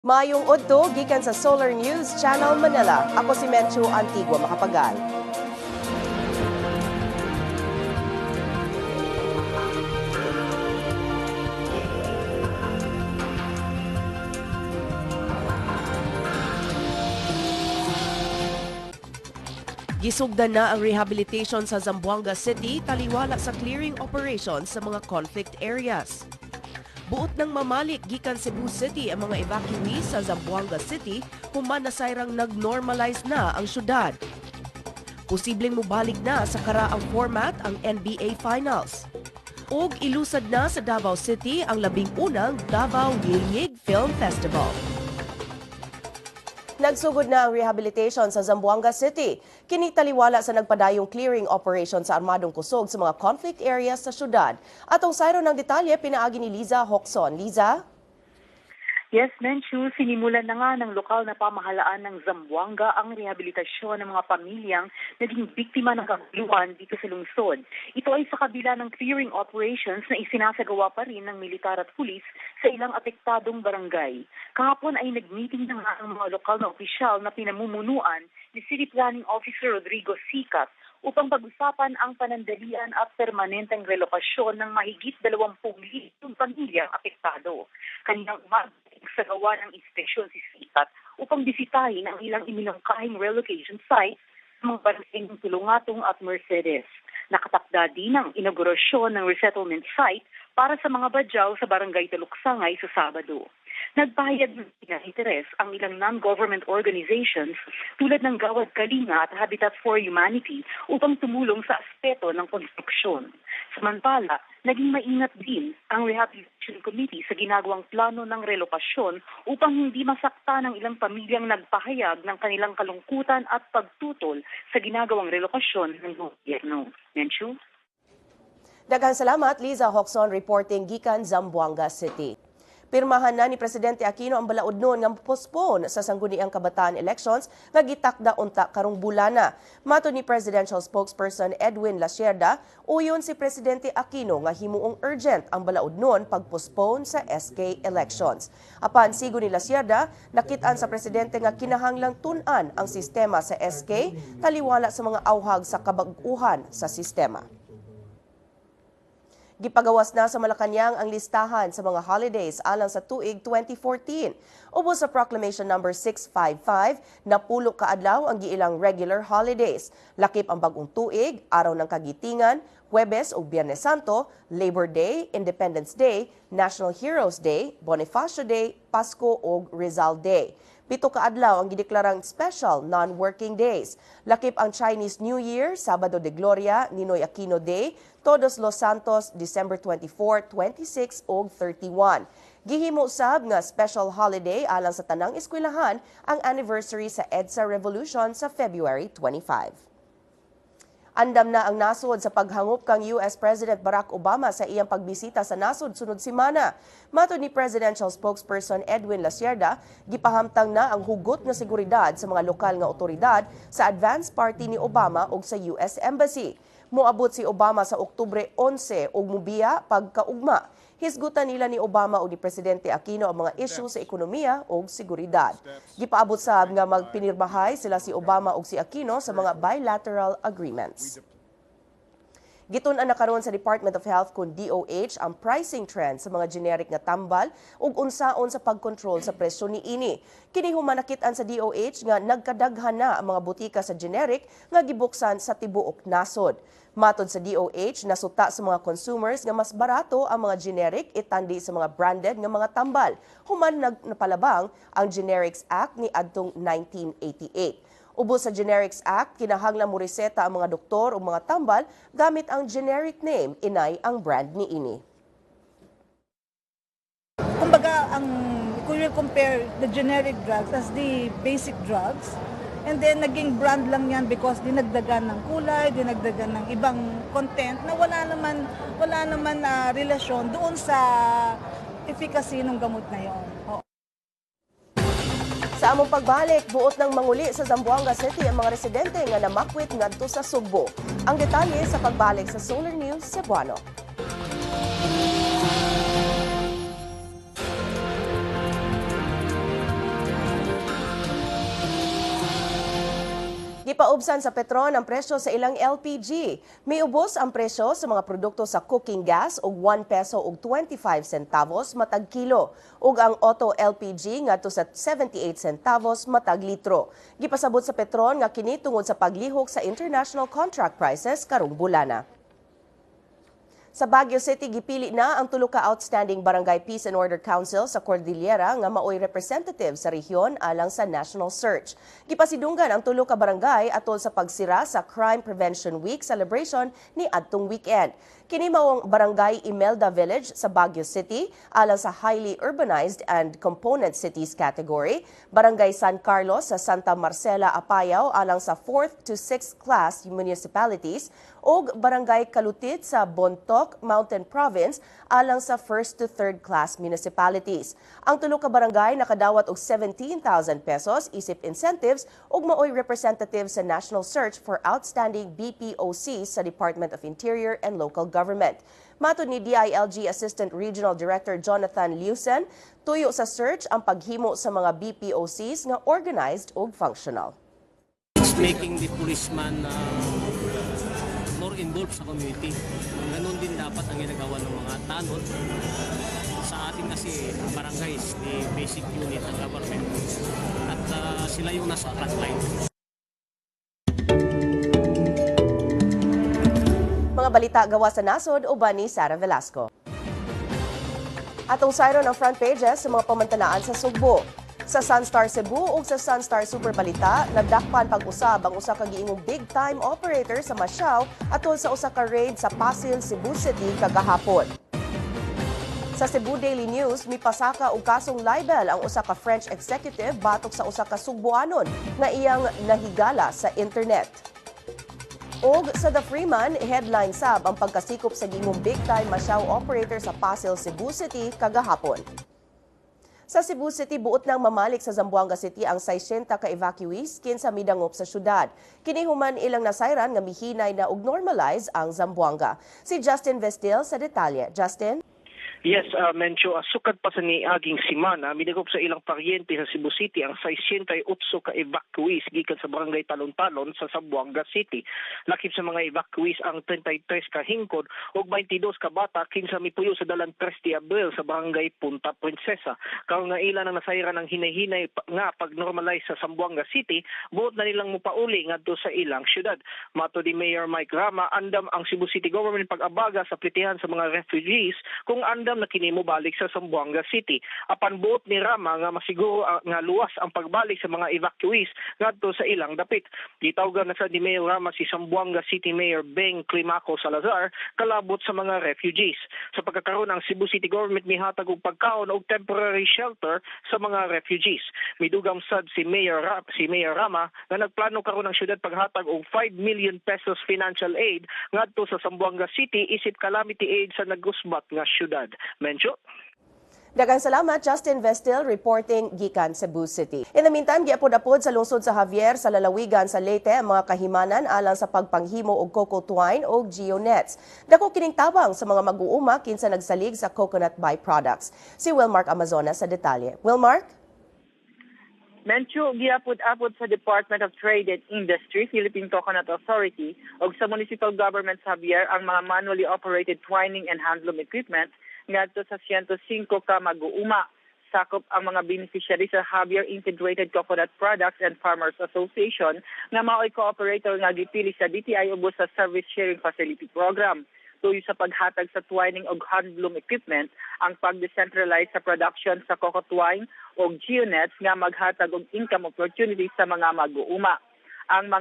Mayong Oddo, gikan sa Solar News Channel Manila. Ako si Menchu Antigua Makapagal. Gisugdan na ang rehabilitation sa Zamboanga City taliwala sa clearing operations sa mga conflict areas. Buot ng mamalik gikan Cebu City ang mga evacuees sa Zamboanga City human nasayrang nag-normalize na ang syudad. Posibleng mubalik na sa karaang format ang NBA Finals. Og ilusad na sa Davao City ang 11 Davao Yilyig Film Festival. Nagsugod na ang rehabilitation sa Zamboanga City. Kini taliwala sa nagpadayong clearing operation sa Armadong Kusog sa mga conflict areas sa syudad. Atong sayro ng detalye pinaagi ni Liza Hoxon. Liza? Yes, Menchu, sinimulan na nga ng lokal na pamahalaan ng Zamboanga ang rehabilitasyon ng mga pamilyang naging biktima ng kaguluhan dito sa lungsod. Ito ay sa kabila ng clearing operations na isinasagawa pa rin ng militar at pulis sa ilang apektadong barangay. Kahapon ay nag-meeting na nga ang mga lokal na opisyal na pinamumunuan ni City Planning Officer Rodrigo Sicat upang pag-usapan ang panandalian at permanenteng relokasyon ng mahigit 20,000 pamilyang apektado. Kaninang umaga, sa gawa ng inspeksyon si Sikat upang bisitahin ang ilang iminangkahing relocation sites sa mga barangay ng Tulungatong at Mercedes. Nakatakda din ang inaugurasyon ng resettlement site para sa mga badyaw sa barangay Taluksangay sa Sabado. Nagpahayag ng interes ang ilang non-government organizations tulad ng Gawad Kalinga at Habitat for Humanity upang tumulong sa aspeto ng konstruksyon. Samantala, naging maingat din ang Rehabilitation Committee sa ginagawang plano ng relokasyon upang hindi masakta ng ilang pamilyang nagpahayag ng kanilang kalungkutan at pagtutol sa ginagawang relokasyon ng gobyerno. Menchu? Daghang salamat, Liza Hoxon, reporting gikan Zamboanga City. Pirmahan na ni Presidente Aquino ang balaod noon nga postpone sa sangguniang kabataan elections nga gitakda unta karong bulana. Mato ni Presidential Spokesperson Edwin Lasierda, uyon si Presidente Aquino nga himuong urgent ang balaod noon pag-postpone sa SK elections. Apan sigo ni Lasierda, nakit-an sa Presidente nga kinahanglang tun-an ang sistema sa SK taliwala sa mga awhag sa kabag-uhan sa sistema. Gipagawas na sa Malacañang ang listahan sa mga holidays alang sa tuig 2014. Ubos sa Proclamation No. 655, napulo kaadlaw ang giilang regular holidays. Lakip ang bagong tuig, araw ng kagitingan, Huwebes o Biyernes Santo, Labor Day, Independence Day, National Heroes Day, Bonifacio Day, Pasko o Rizal Day. 7 kaadlaw ang gideklarang special non-working days. Lakip ang Chinese New Year, Sabado de Gloria, Ninoy Aquino Day, Todos los Santos, December 24, 26 ug 31. Gihimo sab nga special holiday alang sa tanang eskwelahan ang anniversary sa EDSA Revolution sa February 25. Andam na ang nasod sa paghangop kang US President Barack Obama sa iyang pagbisita sa nasod sunod semana. Mato ni Presidential Spokesperson Edwin Lasierda, gipahamtang na ang hugot nga seguridad sa mga lokal nga otoridad sa advance party ni Obama ug sa US Embassy. Moabot si Obama sa Oktubre 11 ug mubiya pagkaugma. Hisgutan nila ni Obama o ni Presidente Aquino ang mga issue sa ekonomiya o seguridad. Gipaabot sab nga magpinirmahay sila si Obama o si Aquino sa mga bilateral agreements. Gitun-an na karon sa Department of Health kun DOH ang pricing trend sa mga generic nga tambal ug unsaon sa pagkontrol sa presyo niini. Kini humanakit-an sa DOH nga nagkadaghan na ang mga butika sa generic nga gibuksan sa tibuok nasod. Matod sa DOH, nasuta sa mga consumers nga mas barato ang mga generic itandi sa mga branded nga mga tambal. Human napalabang ang Generics Act ni adtong 1988. Ubos sa Generics Act, kinahanglan mo reseta ang mga doktor o mga tambal gamit ang generic name inay ang brand niini. Kumbaga, kung you compare the generic drugs as the basic drugs, and then naging brand lang yan because dinagdagan ng kulay, dinagdagan ng ibang content na wala naman relasyon doon sa efficacy ng gamot na yon. Sa among pagbalik, buot ng manguli sa Zamboanga City ang mga residente nga namakwit ngadto sa Sugbo. Ang detalye sa pagbalik sa Solar News Cebuano. Gipaubsan sa Petron ang presyo sa ilang LPG. May ubos ang presyo sa mga produkto sa cooking gas og 1 peso og 25 centavos matag kilo ug ang auto LPG ngadto sa 78 centavos matag litro. Gipasabot sa Petron nga kini tungod sa paglihok sa international contract prices karong bulana. Sa Baguio City, gipili na ang tulo ka outstanding Barangay Peace and Order Council sa Cordillera nga maoy representative sa rehiyon alang sa National Search. Gipasidunggan ang tulo ka barangay atol sa pagsira sa Crime Prevention Week celebration ni adtong weekend. Kini mao ang Barangay Imelda Village sa Baguio City alang sa highly urbanized and component cities category, Barangay San Carlos sa Santa Marcela, Apayao alang sa 4th to 6th class municipalities ug Barangay Kalutit sa Bontoc Mountain Province alang sa 1st to 3rd class municipalities. Ang tulo ka barangay nakadawat og 17,000 pesos isip incentives ug maoy representative sa National Search for Outstanding BPOCs sa Department of Interior and Local Government. Matod ni DILG Assistant Regional Director Jonathan Liusen, tuyo sa search ang paghimo sa mga BPOCs nga organized ug functional. It's making the policeman more involved sa community. Ganon din dapat ang ginagawa ng mga tanod. Sa atin kasi barangays, the basic unit ng government. At sila yung nasa frontline. Mga balita gawa sa nasod uban ni Sara Velasco. Atong sayron ang front pages sa mga pamantalaan sa Sugbo. Sa Sunstar Cebu ug sa Sunstar Super Balita, nagdakpan pag-usab ang usa ka giingong big-time operator sa Masiaw atol sa usa ka raid sa Pasil, Cebu City kagahapon. Sa Cebu Daily News, mipasaka og kasong libel ang usa ka French executive batok sa usa ka Sugboanon nga iyang nahigala sa internet. Og sa The Freeman, headline sab ang pagkasikop sa giingong big-time Masiaw operator sa Pasil, Cebu City kagahapon. Sa Cebu City, buot nang mamalik sa Zamboanga City ang 60 ka evacuees kinsa midangop sa syudad. Kini human ilang nasayran nga mihinay na og normalize ang Zamboanga. Si Justin Vestil sa detalye. Justin? Yes, Mencho, sukad pa sa niaging simana, midagop sa ilang paryente sa Cebu City ang 68 ka evacuees gikan sa barangay Talon-Talon sa Zamboanga City. Lakip sa mga evacuees ang 33 ka hingkod ug 22 ka bata kinsa mipuyo sa dalan 3 de Abril sa barangay Punta Princesa. Karon nga ilan ang nasayran ang hinay-hinay nga pag-normalize sa Zamboanga City, buot na nilang mupauli ngadto sa ilang syudad. Mato di Mayor Mike Rama, andam ang Cebu City government pag-abaga sa plitihan sa mga refugees kung andam na kini mo balik sa Zamboanga City. Apan buot ni Rama nga masiguro nga luwas ang pagbalik sa mga evacuees ngadto sa ilang dapit. Gitawgan na sa ni Mayor Rama si Zamboanga City Mayor Beng Climaco Salazar kalabot sa mga refugees. Sa pagkakaroon ang Cebu City government mihatag og pagkaon og temporary shelter sa mga refugees. Midugam sad si Mayor Rama nga nagplano karon ang syudad paghatag og 5 million pesos financial aid ngadto sa Zamboanga City isip calamity aid sa nagusbat nga syudad. Mencho. Daghang salamat, Justin Vestil, reporting gikan Cebu City. In the meantime, giapod-apod sa lungsod sa Javier sa lalawigan sa Leyte ang mga kahimanan alang sa pagpanghimo og cocoa twine o geonets. Dako kining tabang sa mga mag-uuma kinsa nagsalig sa coconut byproducts. Si Wilmark Amazona sa detalye. Wilmark? Mencho, giapod-apod sa Department of Trade and Industry, Philippine Coconut Authority, o sa Municipal Government sa Javier ang mga manually operated twining and handloom equipment ngadto sa 105 ka mag-uuma. Sakop ang mga beneficiary sa Javier Integrated Coconut Products and Farmers Association nga mao'y cooperator nga gipili sa DTI ubos sa Service Sharing Facility Program. Tuyo sa paghatag sa twining o handloom equipment ang pag-decentralize sa production sa cocoa twine o geonets nga maghatag og income opportunities sa mga mag-uuma. Ang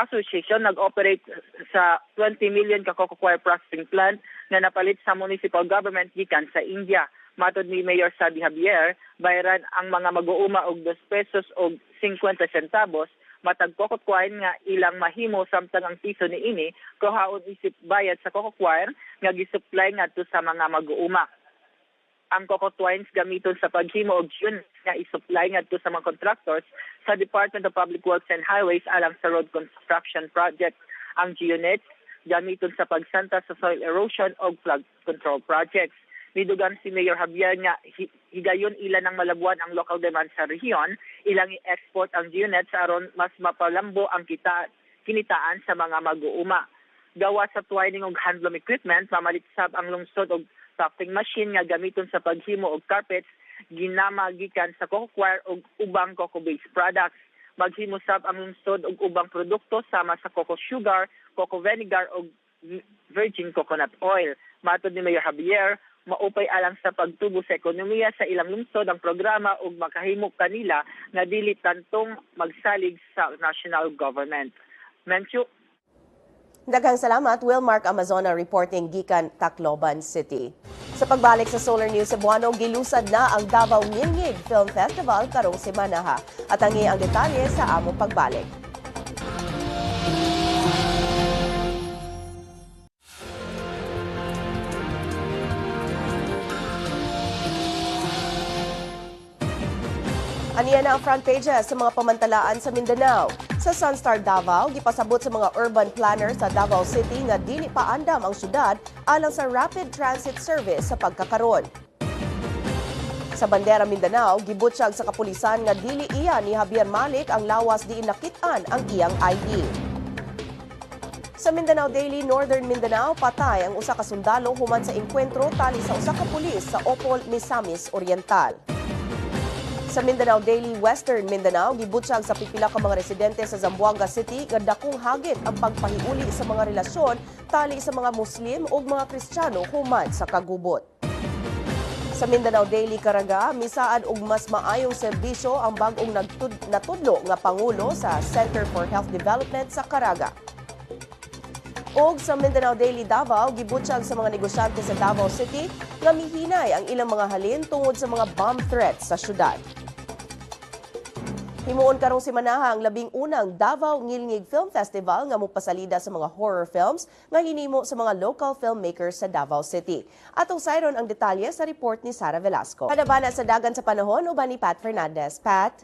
association nag-operate sa 20 million ka cocoa coir processing plant na napalit sa municipal government gikan sa India. Matod ni Mayor Sabi Javier, bayaran ang mga mag-uuma og 2 pesos og 50 centavos matag cocoa twine nga ilang mahimo samtang ang piso ni ini kuhaon isip bayad sa cocoa coir nga gisupply ngadto sa mga mag-uuma. Ang cocoa twines gamiton sa paghimo og units nga isupply ngadto sa mga contractors sa Department of Public Works and Highways alang sa road construction project. Ang units gamiton sa pagsanta sa soil erosion o flood control projects. Midugang si Mayor Javier nga higayon ilan ng malabuan ang local demand sa rehiyon, ilang i-export ang units aron mas mapalambo ang kinitaan sa mga mag-uuma. Gawa sa twining og handloom equipment, mamalitsa ang lungsod og crafting machine nga gamiton sa paghimo og carpets, ginama gikan sa coco coir og ubang coco-based products. Maghimo sab ang lungsod og ubang produkto sama sa coco sugar, coco vinegar og virgin coconut oil. Matod ni Mayor Javier, maupay alang sa pagtubo sa ekonomiya sa ilang lungsod ang programa ug makahimo kanila nga dili tantong magsalig sa national government. Menchu. Daghang salamat, Wilmark Amazona reporting gikan Tacloban City. Sa pagbalik sa Solar News Cebuano, gilusad na ang Davao Ngilngig Film Festival karong semana ha. At tangi ang detalye sa among pagbalik. Aniya na ang front pages sa mga pamantalaan sa Mindanao. Sa Sunstar Davao, gipasabot sa mga urban planner sa Davao City nga dili pa andam ang syudad alang sa rapid transit service sa pagkakaron. Sa Bandera Mindanao, gibutyag sa kapulisan nga dili iya ni Javier Malik ang lawas diin nakit-an ang iyang ID. Sa Mindanao Daily, Northern Mindanao, patay ang usa ka sundalo human sa engkwentro tali sa usa ka pulis sa Opol, Misamis Oriental. Sa Mindanao Daily, Western Mindanao, gibutyag sa pipila ka mga residente sa Zamboanga City nga dakong hagit ang pagpahiuli sa mga relasyon tali sa mga Muslim ug mga Kristiyano human sa kagubot. Sa Mindanao Daily Caraga, misaad og mas maayong serbisyo ang bag-ong natudlo nga pangulo sa Center for Health Development sa Caraga. Og sa Mindanao Daily Davao, gibutyag sa mga negosyante sa Davao City nga mihinay ang ilang mga halin tungod sa mga bomb threats sa syudad. Himuon karong semanaha ang 11 Davao Ngilngig Film Festival nga mopasalida sa mga horror films nga hinimo sa mga local filmmakers sa Davao City. Atong sayron ang detalye sa report ni Sara Velasco. Kadabana sa dagan sa panahon uban ni Pat Fernandez. Pat?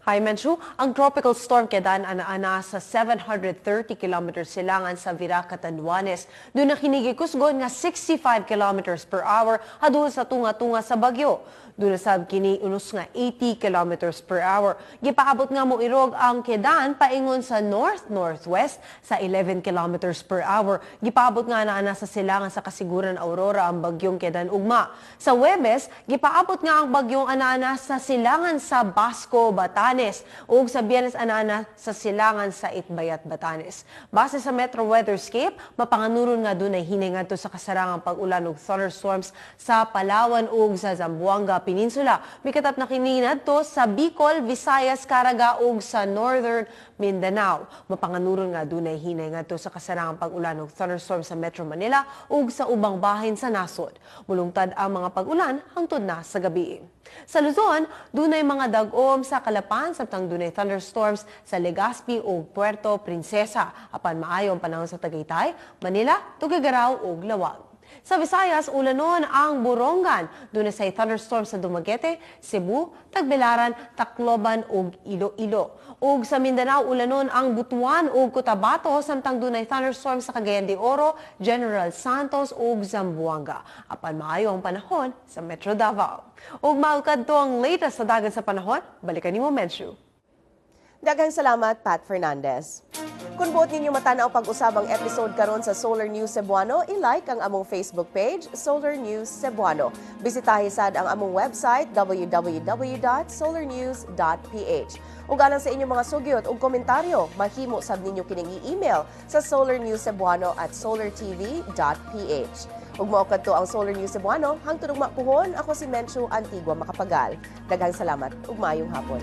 Hi, Menchu. Ang tropical storm Kedan ana sa 730 kilometers silangan sa Virac, Catanduanes. Doon na kinigikusgon nga 65 kilometers per hour hadul sa tunga-tunga sa bagyo. Doon na sab kini unos nga 80 kilometers per hour. Gipaabot nga mo irog ang Kedan paingon sa north-northwest sa 11 kilometers per hour. Gipaabot nga ana sa silangan sa Kasiguran Aurora ang bagyong Kedan ugma. Sa Huwebes, gipaabot nga ang bagyong ana sa silangan sa Basco, Batanes. Ug sa Biyernes ana sa silangan sa Itbayat, Batanes. Base sa Metro Weatherscape, mapanganuron nga dunay hinay ngadto sa kasarangang pag-ulan ug thunderstorms sa Palawan ug sa Zamboanga Peninsula. Mikatap na kini ngadto sa Bicol, Visayas, Caraga ug sa Northern Mindanao. Mapanganuron nga dunay hinay ngadto sa kasarangang pag-ulan ug thunderstorms sa Metro Manila ug sa ubang bahin sa nasod. Mulungtad ang mga pag-ulan hangtod na sa gabi. Sa Luzon, dunay mga dag-om sa Calapan samtang dunay thunderstorms sa Legazpi ug Puerto Princesa. Apan maayong panahon sa Tagaytay, Manila, Tuguegarao ug Lawag. Sa Visayas, ulanon ang Borongan. Dunay say thunderstorms sa Dumaguete, Cebu, Tagbilaran, Tacloban ug Iloilo. Ug sa Mindanao, ulanon ang Butuan ug Cotabato samtang dunay thunderstorms sa Cagayan de Oro, General Santos ug Zamboanga. Apan maayo ang panahon sa Metro Davao. Ug maukad to ang latest sa dagat sa panahon, balikan nimo Menchu. Daghang salamat, Pat Fernandez. Kung buot ninyo matanaw pag-usabang episode karon sa Solar News Cebuano, i-like ang among Facebook page, Solar News Cebuano. Bisitahi sad ang among website, www.solarnews.ph. Ug alang sa inyong mga sugyot ug komentaryo, mahimo sab ninyo kining i-email sa solarnewscebuano@solartv.ph. Ug mao kadto ang Solar News Cebuano, hangtod ug mapuhon, ako si Menchu Antigua Macapagal. Daghang salamat ug maayong hapon.